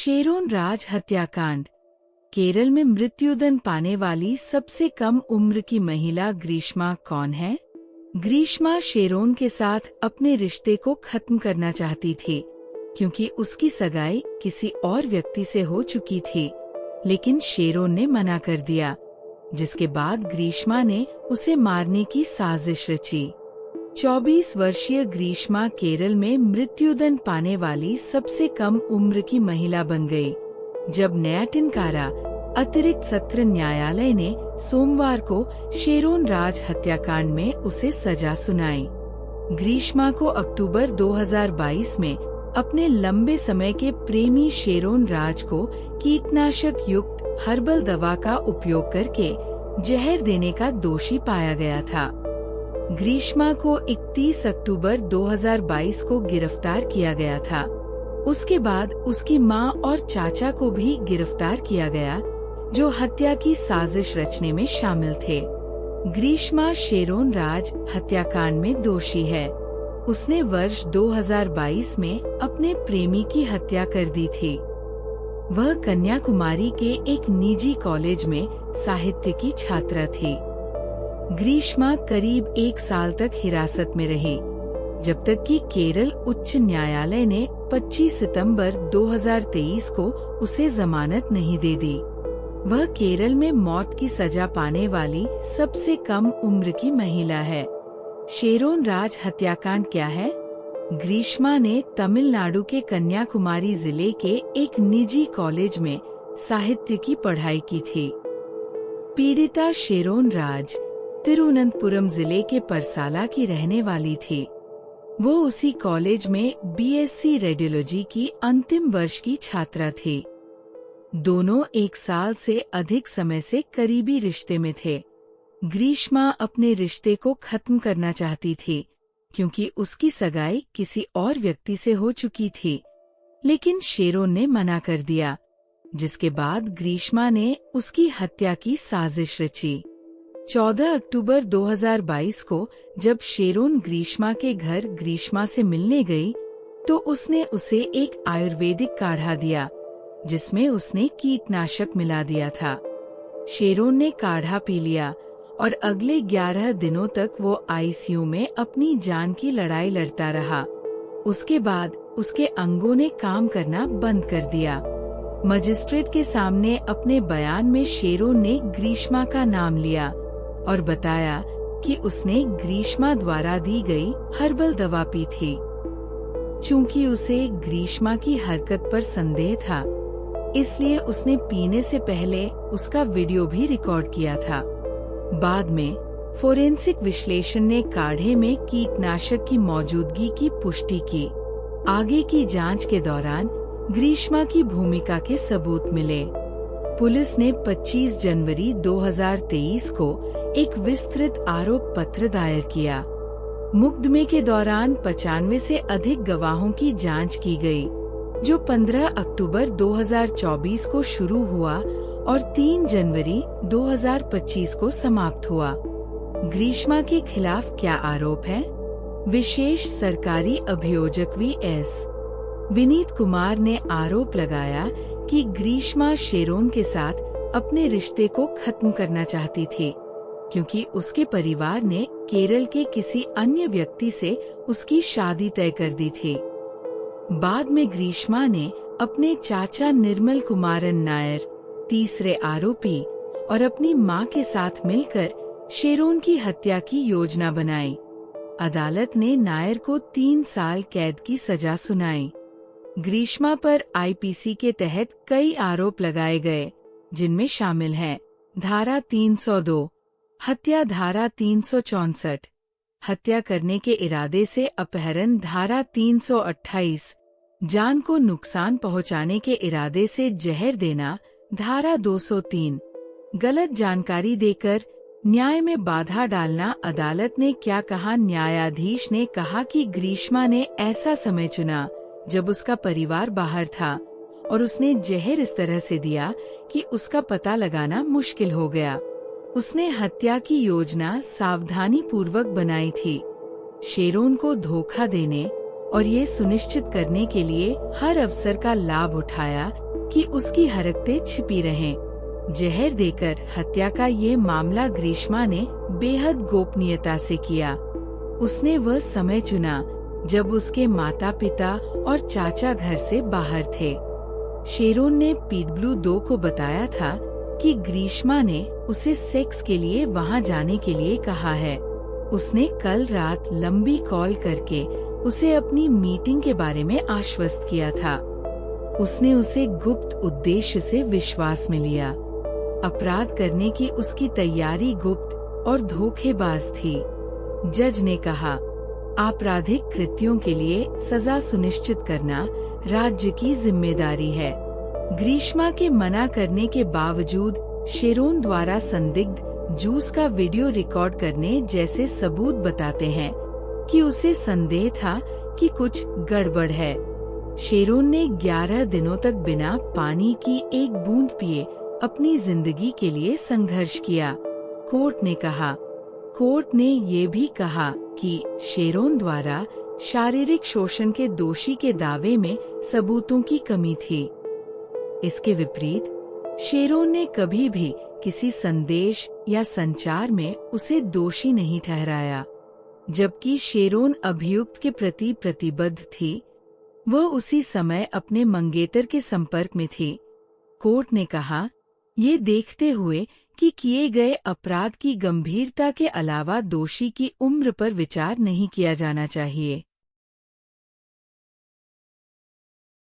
Charon राज हत्याकांड। केरल में मृत्युदंड पाने वाली सबसे कम उम्र की महिला ग्रीष्मा कौन है? ग्रीष्मा शेरोन के साथ अपने रिश्ते को खत्म करना चाहती थी क्योंकि उसकी सगाई किसी और व्यक्ति से हो चुकी थी, लेकिन शेरोन ने मना कर दिया, जिसके बाद ग्रीष्मा ने उसे मारने की साजिश रची। 24 वर्षीय ग्रीष्मा केरल में मृत्युदंड पाने वाली सबसे कम उम्र की महिला बन गई, जब न्यायटिनकारा अतिरिक्त सत्र न्यायालय ने सोमवार को शेरोन राज हत्याकांड में उसे सजा सुनाई। ग्रीष्मा को अक्टूबर 2022 में अपने लंबे समय के प्रेमी शेरोन राज को कीटनाशक युक्त हर्बल दवा का उपयोग करके जहर देने का दोषी पाया गया था। ग्रीष्मा को 31 अक्टूबर 2022 को गिरफ्तार किया गया था। उसके बाद उसकी मां और चाचा को भी गिरफ्तार किया गया, जो हत्या की साजिश रचने में शामिल थे। ग्रीष्मा शेरोन राज हत्याकांड में दोषी है। उसने वर्ष 2022 में अपने प्रेमी की हत्या कर दी थी। वह कन्याकुमारी के एक निजी कॉलेज में साहित्य की छात्रा थी। ग्रीष्मा करीब 1 साल तक हिरासत में रही, जब तक कि केरल उच्च न्यायालय ने 25 सितंबर 2023 को उसे जमानत नहीं दे दी। वह केरल में मौत की सजा पाने वाली सबसे कम उम्र की महिला है। शेरोन राज हत्याकांड क्या है? ग्रीष्मा ने तमिलनाडु के कन्याकुमारी जिले के एक निजी कॉलेज में साहित्य की पढ़ाई की थी। पीड़िता शेरोन राज तिरुवनंतपुरम जिले के परसाला की रहने वाली थी। वो उसी कॉलेज में बीएससी रेडियोलॉजी की अंतिम वर्ष की छात्रा थी। दोनों 1 साल से अधिक समय से करीबी रिश्ते में थे। ग्रीष्मा अपने रिश्ते को खत्म करना चाहती थी क्योंकि उसकी सगाई किसी और व्यक्ति से हो चुकी थी, लेकिन शेरोन ने मना कर दिया, जिसके बाद ग्रीष्मा ने उसकी हत्या की साजिश रची। 14 अक्टूबर 2022 को जब शेरोन ग्रीष्मा के घर ग्रीष्मा से मिलने गई, तो उसने उसे एक आयुर्वेदिक काढ़ा दिया, जिसमें उसने कीटनाशक मिला दिया था। शेरोन ने काढ़ा पी लिया और अगले 11 दिनों तक वो आईसीयू में अपनी जान की लड़ाई लड़ता रहा। उसके बाद उसके अंगों ने काम करना बंद कर दिया। मजिस्ट्रेट के सामने अपने बयान में शेरोन ने ग्रीष्मा का नाम लिया और बताया कि उसने ग्रीष्मा द्वारा दी गई हर्बल दवा पी थी। चूंकि उसे ग्रीष्मा की हरकत पर संदेह था, इसलिए उसने पीने से पहले उसका वीडियो भी रिकॉर्ड किया था। बाद में फोरेंसिक विश्लेषण ने काढ़े में कीटनाशक की मौजूदगी की पुष्टि की। आगे की जांच के दौरान ग्रीष्मा की भूमिका के सबूत मिले। पुलिस ने 25 जनवरी 2023 को एक विस्तृत आरोप पत्र दायर किया। मुकदमे के दौरान 95 से अधिक गवाहों की जांच की गई, जो 15 अक्टूबर 2024 को शुरू हुआ और 3 जनवरी 2025 को समाप्त हुआ। ग्रीष्मा के खिलाफ क्या आरोप है? विशेष सरकारी अभियोजक वीएस विनीत कुमार ने आरोप लगाया कि ग्रीष्मा शेरोन के साथ अपने रिश्ते को खत्म करना चाहती थी क्योंकि उसके परिवार ने केरल के किसी अन्य व्यक्ति से उसकी शादी तय कर दी थी। बाद में ग्रीष्मा ने अपने चाचा निर्मल कुमारन नायर, तीसरे आरोपी, और अपनी मां के साथ मिलकर शेरोन की हत्या की योजना बनाई। अदालत ने नायर को 3 साल कैद की सजा सुनाई। ग्रीष्मा पर आईपीसी के तहत कई आरोप लगाए गए, जिनमें शामिल हैं धारा 302, हत्या धारा 364, हत्या करने के इरादे से अपहरण धारा 328, जान को नुकसान पहुंचाने के इरादे से जहर देना धारा 203, गलत जानकारी देकर न्याय में बाधा डालना। अदालत ने क्या कहा? न्यायाधीश ने कहा कि ग्रीष्मा ने ऐसा समय चुना जब उसका परिवार बाहर था और उसने जहर इस तरह से दिया कि उसका पता लगाना मुश्किल हो गया। उसने हत्या की योजना सावधानी पूर्वक बनाई थी। शेरोन को धोखा देने और ये सुनिश्चित करने के लिए हर अवसर का लाभ उठाया कि उसकी हरकतें छिपी रहें। जहर देकर हत्या का ये मामला ग्रीष्मा ने बेहद गोपनीयता से किया। उसने वह समय चुना जब उसके माता पिता और चाचा घर से बाहर थे। शेरोन ने PW2 को बताया था कि ग्रीष्मा ने उसे सेक्स के लिए वहां जाने के लिए कहा है। उसने कल रात लंबी कॉल करके उसे अपनी मीटिंग के बारे में आश्वस्त किया था। उसने उसे गुप्त उद्देश्य से विश्वास में लिया। अपराध करने की उसकी तैयारी गुप्त और धोखेबाज थी। जज ने कहा, आपराधिक कृत्यों के लिए सजा सुनिश्चित करना राज्य की जिम्मेदारी है। ग्रीष्मा के मना करने के बावजूद शेरोन द्वारा संदिग्ध जूस का वीडियो रिकॉर्ड करने जैसे सबूत बताते हैं कि उसे संदेह था कि कुछ गड़बड़ है। शेरोन ने 11 दिनों तक बिना पानी की एक बूंद पिए अपनी जिंदगी के लिए संघर्ष किया, कोर्ट ने कहा। कोर्ट ने ये भी कहा कि शेरोन द्वारा शारीरिक शोषण के दोषी के दावे में सबूतों की कमी थी। इसके विपरीत शेरोन ने कभी भी किसी संदेश या संचार में उसे दोषी नहीं ठहराया। जबकि शेरोन अभियुक्त के प्रति प्रतिबद्ध थी, वह उसी समय अपने मंगेतर के संपर्क में थी। कोर्ट ने कहा, ये देखते हुए कि किए गए अपराध की गंभीरता के अलावा दोषी की उम्र पर विचार नहीं किया जाना चाहिए।